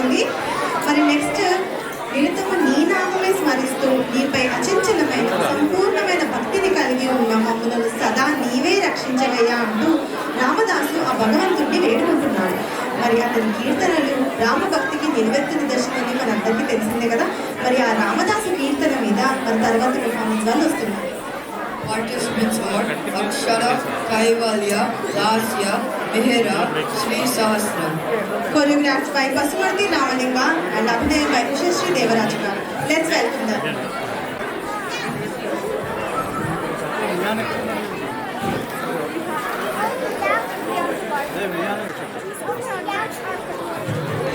జరుగుతుంది. మరి నెక్స్ట్ నిరతము నీ నామమే స్మరిస్తూ నీపై అచంచలమైన సంపూర్ణమైన భక్తిని కలిగి ఉన్న మమ్మల్ని సదా నీవే రక్షించవయ్యా అంటూ రామదాసు ఆ భగవంతుడిని వేడుకుంటున్నాడు. మరి అతని కీర్తనలు రామభక్తికి నిలువెత్తు నిదర్శనని మనందరికీ తెలిసిందే కదా. మరి ఆ రామదాసు కీర్తన మీద మన తర్వాత పెర్ఫార్మెన్స్ వాళ్ళు వస్తున్నారు. Participants are Akshara, Kaivalya, Lasya, Mihira, Sri Sahasram. Choreographed by Pasumarthi Ramalinga and Abhinay by Ushashri Devarajka. Let's welcome them.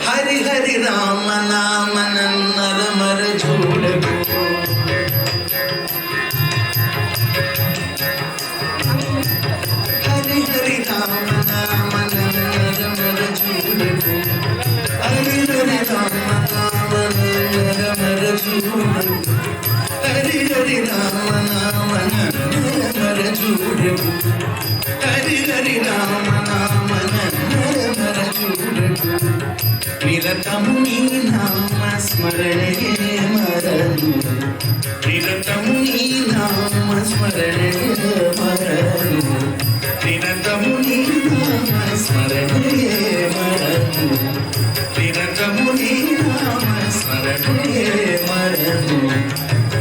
Hari Hari Rama Nama Nannara Mara Jhodaku. Hari Hari Rama Nama Nannara Mara Jhodaku. Hari Hari Rama Nama Nannara Mara Jhodaku. Hari Hari Rama Nama Nannara Mara Jhodaku. Hari Hari Rama Nama Nannara Mara Jhodaku. నిరతము నీ నామ స్మరణే మరను నిరతము నీ నామ స్మరణే మరను నిరతము నీ నామ స్మరణే మరను నిరతము నీ నామ స్మరణే మరను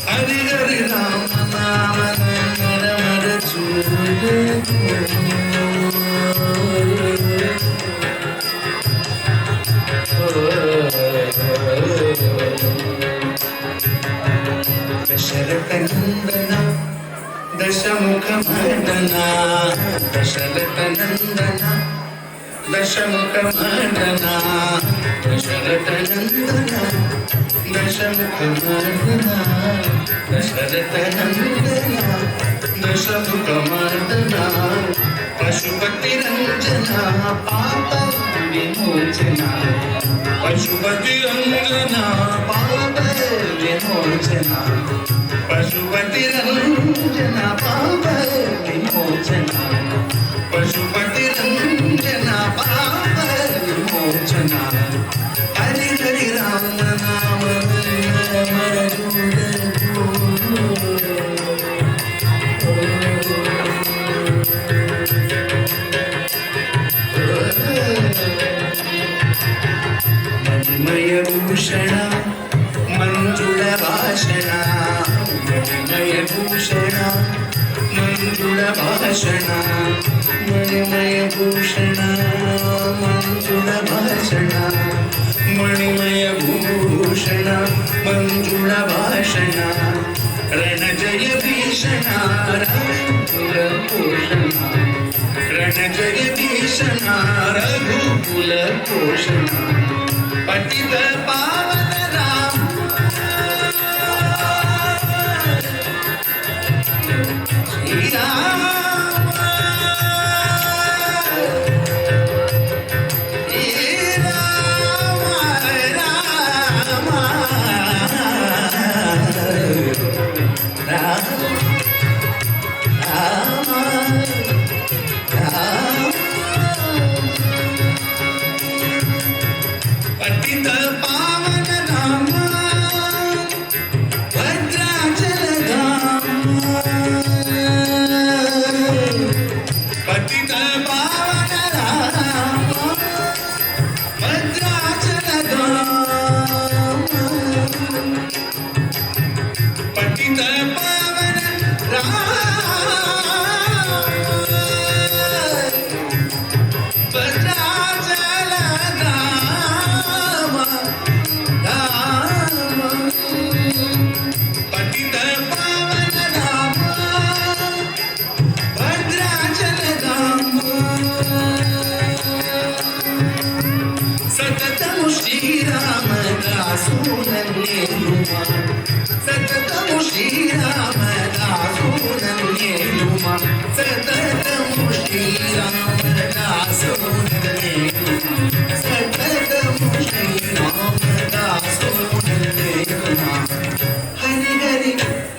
హరి హరి రామ నామ నర చూడకు దశరథనందన దశముఖమర్దన దశరథనందన దశముఖమర్దన దశరథనందన దశముఖమర్దన దశరథనందన దశముఖమర్దన పశుపతి రంజన పాప విమోచన పశుపతి రంజన పాప విమోచన పశుపతి రంజన పాప విమోచన పశుపతి రంజన పాప విమోచన హరి హరి రామ నామ మణిమయభూషణ మంజుళ భాషణ మణిమయభూషణ మంజుళ భాషణ మణిమయభూషణ మంజుళ భాషణ మణిమయభూషణ మంజుళ భాషణ రణజయ భీషణ రఘుకుల పోషణ రణజయ భీషణ రఘుకుల పోషణ పతిత పావన రామ శ్రీరామ పతిత పావన రామ భద్రాచల రామ పతిత పావన రామ భద్రాచల రామ పతిత పావన రామ భద్రాచల రామ రామ పతిత పావన రామ భద్రాచల రామ సతతము శ్రీరామ దాసునన్నేలుమా సతతము శ్రీరామ దాసునన్నేలుమా సతతము శ్రీరామ దాసునన్నేలుమా సతతము శ్రీరామ దాసునన్నేలుమా హరి హరి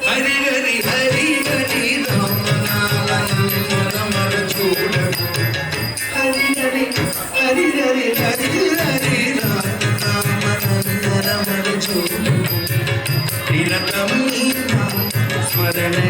హరి హరి హరి హరి రామ నామ నమర చూడకు హరి హరి హరి హరి హరి హరి రామ నామ నిరతం నీ నామ స్మరణే